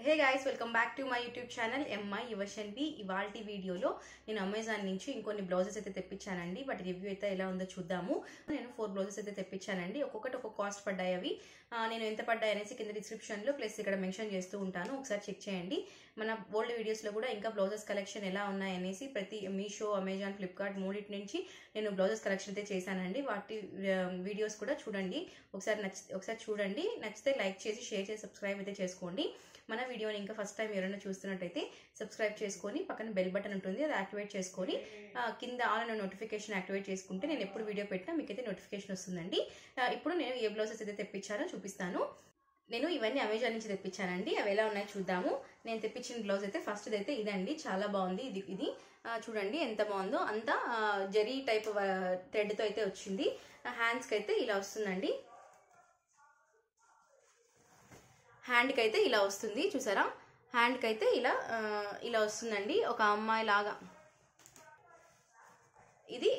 Hey guys, welcome back to my YouTube channel MI Yuvashanvi. ఇవాల్టి వీడియోలో నేను అమెజాన్ నుంచి ఇంకొన్ని బ్లౌజెస్ అయితే తెప్పించానండి. బట్ రివ్యూ అయితే ఎలా ఉందో చూద్దాము. నేను 4 బ్లౌజెస్ అయితే తెప్పించానండి. ఒక్కొక్కటి ఒక్కొక్క కాస్ట్ పడ్డాయి. అవి నేను ఎంత పడ్డాయి అనేసి కింద డిస్క్రిప్షన్లో ప్లస్ ఇక్కడ మెన్షన్ చేస్తూ ఉంటాను, ఒకసారి చెక్ చేయండి. మన ఓల్డ్ వీడియోస్లో కూడా ఇంకా బ్లౌజెస్ కలెక్షన్ ఎలా ఉన్నాయనేసి ప్రతి మీషో, అమెజాన్, ఫ్లిప్కార్ట్ మూడింటి నుంచి నేను బ్లౌజెస్ కలెక్షన్ అయితే చేశానండి. వాటి వీడియోస్ కూడా చూడండి. ఒకసారి చూడండి, నచ్చితే లైక్ చేసి షేర్ చేసి సబ్స్క్రైబ్ అయితే చేసుకోండి. మన వీడియోని ఇంకా ఫస్ట్ టైం ఎవరైనా చూస్తున్నట్టయితే సబ్స్క్రైబ్ చేసుకొని పక్కన బెల్ బటన్ ఉంటుంది, అది యాక్టివేట్ చేసుకొని కింద ఆల్ అనే నోటిఫికేషన్ యాక్టివేట్ చేసుకుంటే నేను ఎప్పుడు వీడియో పెట్టినా మీకైతే నోటిఫికేషన్ వస్తుందండి. ఇప్పుడు నేను ఏ బ్లౌజెస్ అయితే తెప్పించానో చూపిస్తాను. నేను ఇవన్నీ అమెజాన్ నుంచి తెప్పించానండి. అవి ఎలా ఉన్నాయో చూద్దాము. నేను తెప్పించిన బ్లౌజ్ అయితే ఫస్ట్ అయితే ఇదండి, చాలా బాగుంది. ఇది చూడండి ఎంత బాగుందో. అంతా జరీ టైప్ థ్రెడ్తో అయితే వచ్చింది. హ్యాండ్స్కి అయితే ఇలా వస్తుందండి. హ్యాండ్కి అయితే ఇలా వస్తుంది, చూసారా? హ్యాండ్కి అయితే ఇలా వస్తుందండి, ఒక అమ్మాయి లాగా. ఇది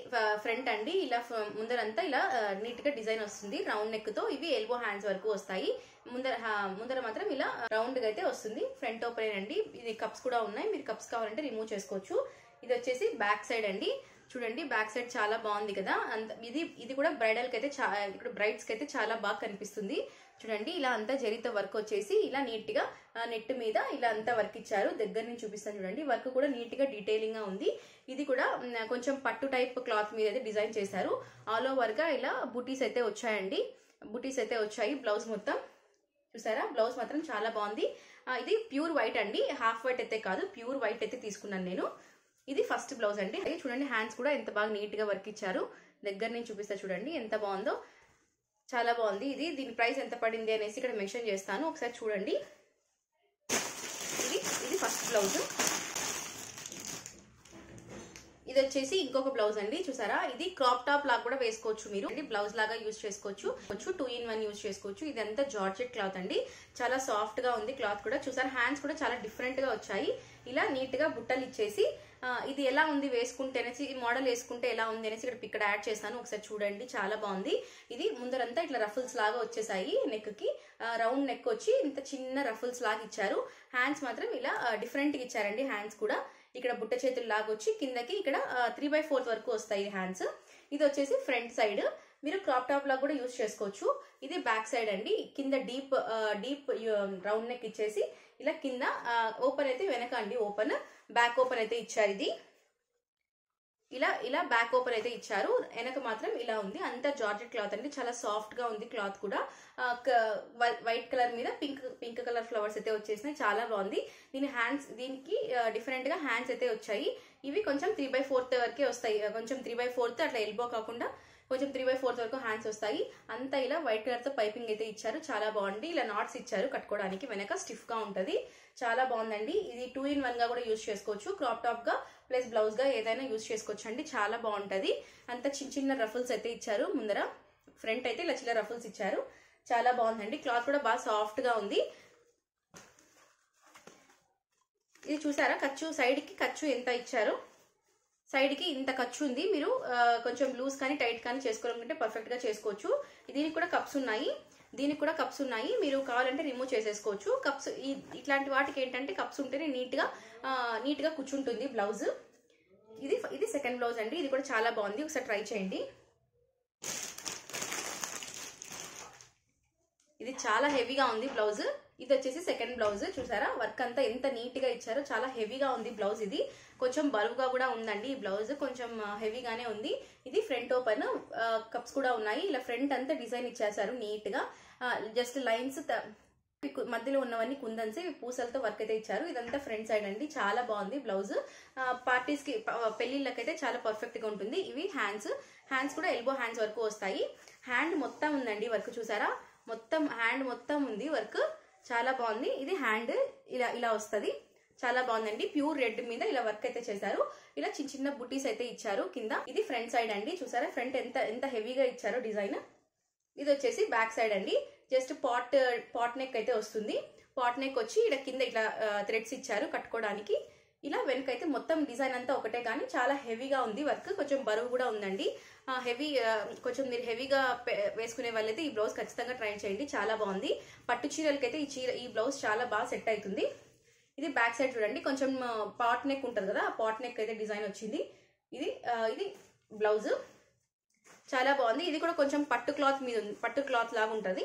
ఫ్రంట్ అండి. ఇలా ముందరంతా ఇలా నీట్గా డిజైన్ వస్తుంది రౌండ్ నెక్తో. ఇవి ఎల్బో హ్యాండ్స్ వరకు వస్తాయి. ముందర మాత్రం ఇలా రౌండ్గా అయితే వస్తుంది. ఫ్రంట్ ఓపెన్ అండి. ఇది కప్స్ కూడా ఉన్నాయి, మీరు కప్స్ కావాలంటే రిమూవ్ చేసుకోవచ్చు. ఇది వచ్చేసి బ్యాక్ సైడ్ అండి. చూడండి, బ్యాక్ సైడ్ చాలా బాగుంది కదా. ఇది కూడా బ్రైడల్కి అయితే ఇక్కడ బ్రైడ్స్కి అయితే చాలా బాగా కనిపిస్తుంది. చూడండి, ఇలా అంతా జరీతో వర్క్ వచ్చేసి ఇలా నీట్గా నెట్ మీద ఇలా అంతా వర్క్ ఇచ్చారు. దగ్గర నుంచి చూపిస్తాను చూడండి. వర్క్ కూడా నీట్గా డీటెయిలింగ్గా ఉంది. ఇది కూడా కొంచెం పట్టు టైప్ క్లాత్ మీద అయితే డిజైన్ చేశారు. ఆల్ ఓవర్గా ఇలా బూటీస్ అయితే వచ్చాయండి. బూటీస్ అయితే వచ్చాయి. బ్లౌజ్ మొత్తం చూసారా? బ్లౌజ్ మాత్రం చాలా బాగుంది. ఇది ప్యూర్ వైట్ అండి, హాఫ్ వైట్ అయితే కాదు, ప్యూర్ వైట్ అయితే తీసుకున్నాను నేను. ఇది ఫస్ట్ బ్లౌజ్ అండి. చూడండి, హ్యాండ్స్ కూడా ఎంత బాగా నీట్గా వర్క్ ఇచ్చారు. దగ్గర నుంచి చూపిస్తా చూడండి ఎంత బాగుందో, చాలా బాగుంది. దీని ప్రైస్ ఎంత పడింది అనేసి ఇక్కడ మెన్షన్ చేస్తాను, ఒకసారి చూడండి. ఇది ఫస్ట్ బ్లౌజ్. ఇది వచ్చేసి ఇంకొక బ్లౌజ్ అండి. చూసారా? ఇది క్రాప్ టాప్ లాగా కూడా వేసుకోవచ్చు మీరు, బ్లౌజ్ లాగా యూజ్ చేసుకోవచ్చు. 2 in 1 యూజ్ చేసుకోవచ్చు. ఇదంతా జార్జెట్ క్లాత్ అండి, చాలా సాఫ్ట్ గా ఉంది క్లాత్ కూడా. చూసారా? హ్యాండ్స్ కూడా చాలా డిఫరెంట్ గా వచ్చాయి. ఇలా నీట్ గా బుట్టలు ఇచ్చేసి ఇది ఎలా ఉంది వేసుకుంటే అనేసి, ఈ మోడల్ వేసుకుంటే ఎలా ఉంది అనేసి ఇక్కడ యాడ్ చేస్తాను, ఒకసారి చూడండి. చాలా బాగుంది. ఇది ముందరంతా ఇట్లా రఫుల్స్ లాగా వచ్చేసాయి. నెక్ కి రౌండ్ నెక్ వచ్చి ఇంత చిన్న రఫుల్స్ లాగా ఇచ్చారు. హ్యాండ్స్ మాత్రం ఇలా డిఫరెంట్ గా ఇచ్చారండి. హ్యాండ్స్ కూడా ఇక్కడ బుట్ట చేతులు లాగా వచ్చి కిందకి ఇక్కడ 3/4 వరకు వస్తాయి హ్యాండ్స్. ఇది వచ్చేసి ఫ్రంట్ సైడ్, మీరు క్రాప్ టాప్ లాగా కూడా యూజ్ చేసుకోవచ్చు. ఇది బ్యాక్ సైడ్ అండి. కింద డీప్ రౌండ్ నెక్ ఇచ్చేసి ఇలా కింద ఓపెన్ అయితే వెనక అండి, ఓపెన్ బ్యాక్ ఓపెన్ అయితే ఇచ్చారు. ఇది ఇలా బ్యాక్ ఓపెన్ అయితే ఇచ్చారు. వెనక మాత్రం ఇలా ఉంది. అంతా జార్జెట్ క్లాత్ అండి, చాలా సాఫ్ట్ గా ఉంది క్లాత్ కూడా. వైట్ కలర్ మీద పింక్ కలర్ ఫ్లవర్స్ అయితే వచ్చేసినాయి, చాలా బాగుంది. దీనికి డిఫరెంట్ గా హ్యాండ్స్ అయితే వచ్చాయి. ఇవి కొంచెం 3/4 వరకే వస్తాయి. కొంచెం 3/4 అట్లా ఎల్బో కాకుండా కొంచెం 3/4 వరకు హ్యాండ్స్ వస్తాయి. అంతా ఇలా వైట్ కలర్ తో పైపింగ్ అయితే ఇచ్చారు, చాలా బాగుంది. ఇలా నాట్స్ ఇచ్చారు కట్టుకోవడానికి, వెనక స్టిఫ్ గా ఉంటది, చాలా బాగుందండి. ఇది 2 in 1 గా కూడా యూజ్ చేసుకోవచ్చు. క్రాప్ టాప్ గా ప్లస్ బ్లౌజ్ గా ఏదైనా యూజ్ చేసుకోవచ్చు అండి, చాలా బాగుంటది. అంత చిన్న రఫుల్స్ అయితే ఇచ్చారు. ముందర ఫ్రంట్ అయితే ఇలా చిన్న రఫుల్స్ ఇచ్చారు, చాలా బాగుందండి. క్లాత్ కూడా బాగా సాఫ్ట్ గా ఉంది. ఇది చూసారా? ఖర్చు సైడ్ కి ఖర్చు ఎంత ఇచ్చారు. సైడ్ కి ఇంత ఖర్చు ఉంది. మీరు కొంచెం లూజ్ కానీ టైట్ కానీ చేసుకోవాలనుకుంటే పర్ఫెక్ట్ గా చేసుకోవచ్చు. దీనికి కూడా కప్స్ ఉన్నాయి, మీరు కావాలంటే రిమూవ్ చేసేసుకోవచ్చు. కప్స్ ఇట్లాంటి వాటికి ఏంటంటే కప్స్ ఉంటేనే నీట్ గా కూర్చుంటుంది బ్లౌజ్. ఇది సెకండ్ బ్లౌజ్ అండి. ఇది కూడా చాలా బాగుంది, ఒకసారి ట్రై చేయండి. ఇది చాలా హెవీగా ఉంది బ్లౌజ్. ఇది వచ్చేసి సెకండ్ బ్లౌజ్. చూసారా? వర్క్ అంతా ఎంత నీట్ గా ఇచ్చారో, చాలా హెవీగా ఉంది బ్లౌజ్. ఇది కొంచెం బరువుగా కూడా ఉందండి. ఈ బ్లౌజ్ కొంచెం హెవీగానే ఉంది. ఇది ఫ్రంట్ ఓపెన్, కప్స్ కూడా ఉన్నాయి. ఇలా ఫ్రంట్ అంతా డిజైన్ ఇచ్చేసారు నీట్ గా. జస్ట్ లైన్స్ మధ్యలో ఉన్నవన్నీ కుందన్స్, పూసలతో వర్క్ అయితే ఇచ్చారు. ఇదంతా ఫ్రంట్ సైడ్ అండి, చాలా బాగుంది బ్లౌజ్. పార్టీస్ కి, పెళ్లిళ్ళకైతే చాలా పర్ఫెక్ట్ గా ఉంటుంది. ఇవి హ్యాండ్స్ కూడా ఎల్బో హ్యాండ్స్ వరకు వస్తాయి. హ్యాండ్ మొత్తం ఉందండి వర్క్, చూసారా? మొత్తం హ్యాండ్ మొత్తం ఉంది వర్క్, చాలా బాగుంది. ఇది హ్యాండ్ ఇలా వస్తుంది, చాలా బాగుందండి. ప్యూర్ రెడ్ మీద ఇలా వర్క్ అయితే చేశారు. ఇలా చిన్న బుటీస్ అయితే ఇచ్చారు కింద. ఇది ఫ్రంట్ సైడ్ అండి. చూసారా? ఫ్రంట్ ఎంత హెవీగా ఇచ్చారో డిజైన్. ఇది వచ్చేసి బ్యాక్ సైడ్ అండి. జస్ట్ పాట్ నెక్ అయితే వస్తుంది. పాట్ నెక్ వచ్చి ఇలా కింద ఇట్లా థ్రెడ్స్ ఇచ్చారు కట్టుకోవడానికి. ఇలా వెనకైతే మొత్తం డిజైన్ అంతా ఒకటే, కానీ చాలా హెవీగా ఉంది వర్క్, కొంచెం బరువు కూడా ఉందండి. హెవీ కొంచెం మీరు హెవీగా వేసుకునే వాళ్ళైతే ఈ బ్లౌజ్ ఖచ్చితంగా ట్రై చేయండి, చాలా బాగుంది. పట్టు చీరలకైతే ఈ బ్లౌజ్ చాలా బాగా సెట్ అవుతుంది. ఇది బ్యాక్ సైడ్ చూడండి, కొంచెం పాట్ నెక్ ఉంటుంది కదా, ఆ పాట్ నెక్ అయితే డిజైన్ వచ్చింది. ఇది బ్లౌజ్ చాలా బాగుంది. ఇది కూడా కొంచెం పట్టు క్లాత్ మీద ఉంది, పట్టు క్లాత్ లాగా ఉంటుంది.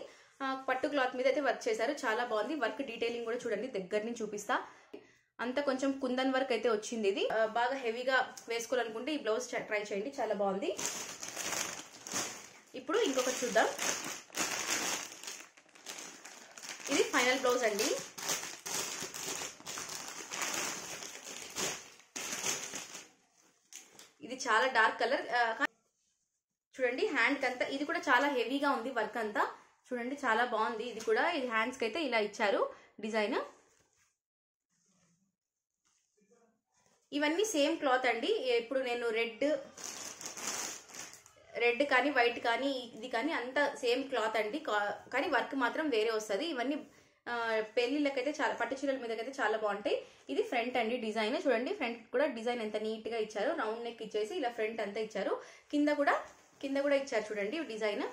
పట్టు క్లాత్ మీద అయితే వర్క్ చేశారు, చాలా బాగుంది. వర్క్ డీటెయిలింగ్ కూడా చూడండి, దగ్గర నుంచి చూపిస్తా. అంతా కొంచెం కుందన్ వర్క్ అయితే వచ్చింది. ఇది బాగా హెవీగా వేసుకోవాలనుకుంటే ఈ బ్లౌజ్ ట్రై చేయండి, చాలా బాగుంది. ఇప్పుడు ఇంకొకటి చూద్దాం. ఇది ఫైనల్ బ్లౌజ్ అండి. ఇది చాలా డార్క్ కలర్ చూడండి. హ్యాండ్ కంతా ఇది కూడా చాలా హెవీగా ఉంది వర్క్ అంతా చూడండి, చాలా బాగుంది. ఇది కూడా ఇది హ్యాండ్స్ కి అయితే ఇలా ఇచ్చారు డిజైన్. ఇవన్నీ సేమ్ క్లాత్ అండి. ఇప్పుడు నేను రెడ్ కానీ వైట్ కానీ ఇది కానీ అంతా సేమ్ క్లాత్ అండి, కానీ వర్క్ మాత్రం వేరే వస్తుంది. ఇవన్నీ పెళ్లిళ్ళకైతే చాలా, పట్టు చీరల మీదకైతే చాలా బాగుంటాయి. ఇది ఫ్రంట్ అండి డిజైన్ చూడండి. ఫ్రంట్ కూడా డిజైన్ ఎంత నీట్ గా ఇచ్చారు, రౌండ్ నెక్ ఇచ్చేసి ఇలా ఫ్రంట్ అంతా ఇచ్చారు. కింద కూడా ఇచ్చారు చూడండి డిజైన్,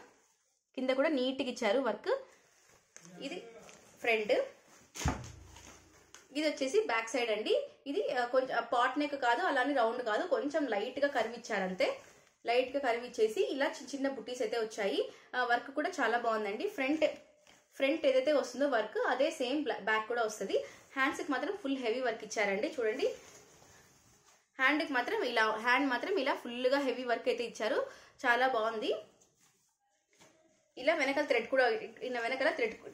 కింద కూడా నీట్ గా ఇచ్చారు వర్క్. ఇది ఫ్రంట్, ఇది వచ్చేసి బ్యాక్ సైడ్ అండి. ఇది కొంచెం పాట్ నెక్ కాదు, అలానే రౌండ్ కాదు, కొంచెం లైట్ గా కర్వ్ ఇచ్చారు అంతే. లైట్ గా కర్వ్ ఇచ్చేసి ఇలా చిన్న చిన్న బుటీస్ అయితే వచ్చాయి. వర్క్ కూడా చాలా బాగుందండి. ఫ్రంట్ ఏదైతే వస్తుందో వర్క్ అదే సేమ్ బ్యాక్ కూడా వస్తుంది. హ్యాండ్స్ కి మాత్రం ఫుల్ హెవీ వర్క్ ఇచ్చారండి చూడండి. హ్యాండ్ మాత్రం ఇలా ఫుల్ గా హెవీ వర్క్ అయితే ఇచ్చారు, చాలా బాగుంది. ఇలా వెనకాల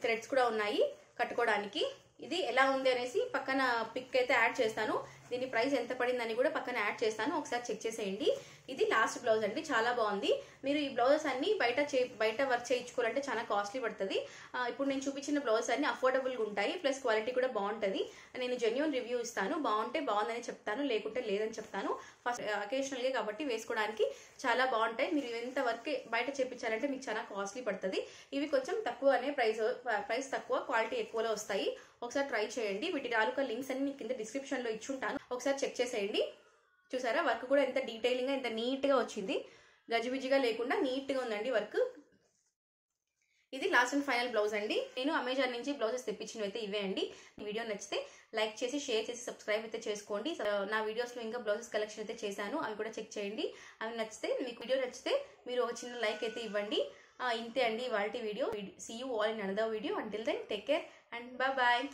థ్రెడ్స్ కూడా ఉన్నాయి కట్టుకోవడానికి. ఇది ఎలా ఉంది అనేసి పక్కన పిక్ అయితే యాడ్ చేస్తాను. దీని ప్రైస్ ఎంత పడిందని కూడా పక్కన యాడ్ చేస్తాను, ఒకసారి చెక్ చేసేయండి. ఇది లాస్ట్ బ్లౌజ్ అండి, చాలా బాగుంది. మీరు ఈ బ్లౌజెస్ అన్ని బయట వర్క్ చేయించుకోవాలంటే చాలా కాస్ట్లీ పడుతుంది. ఇప్పుడు నేను చూపించిన బ్లౌజెస్ అన్ని అఫోర్డబుల్గా ఉంటాయి, ప్లస్ క్వాలిటీ కూడా బాగుంటుంది. నేను జెన్యూన్ రివ్యూ ఇస్తాను, బాగుంటే బాగుందని చెప్తాను, లేకుంటే లేదని చెప్తాను. ఫస్ట్ అకేషనల్గా కాబట్టి వేసుకోవడానికి చాలా బాగుంటాయి. మీరు ఎంత వర్క్ బయట చేయించాలంటే మీకు చాలా కాస్ట్లీ పడుతుంది. ఇవి కొంచెం తక్కువనే ప్రైస్ తక్కువ, క్వాలిటీ ఎక్కువలో వస్తాయి. ఒకసారి ట్రై చేయండి. వీటి తాలూకా లింక్స్ అన్ని మీకు కింద డిస్క్రిప్షన్ లో ఇచ్చుంటాను, ఒకసారి చెక్ చేసేయండి. చూసారా వర్క్ కూడా ఎంత డీటెయిలింగ్ గా ఎంత నీట్ గా వచ్చింది, గజిబిజిగా లేకుండా నీట్ గా ఉందండి వర్క్. ఇది లాస్ట్ అండ్ ఫైనల్ బ్లౌజ్ అండి. నేను అమెజాన్ నుంచి బ్లౌజెస్ తెప్పించినవి అయితే ఇవే అండి. వీడియో నచ్చితే లైక్ చేసి, షేర్ చేసి, సబ్స్క్రైబ్ అయితే చేసుకోండి. నా వీడియోస్ లో ఇంకా బ్లౌజెస్ కలెక్షన్ అయితే చేశాను, అవి కూడా చెక్ చేయండి. అవి నచ్చితే, మీకు వీడియో నచ్చితే మీరు ఒక చిన్న లైక్ అయితే ఇవ్వండి. ఇంతే అండి ఇవాల్టి వీడియో. See you all in another video. Until then take care and bye bye.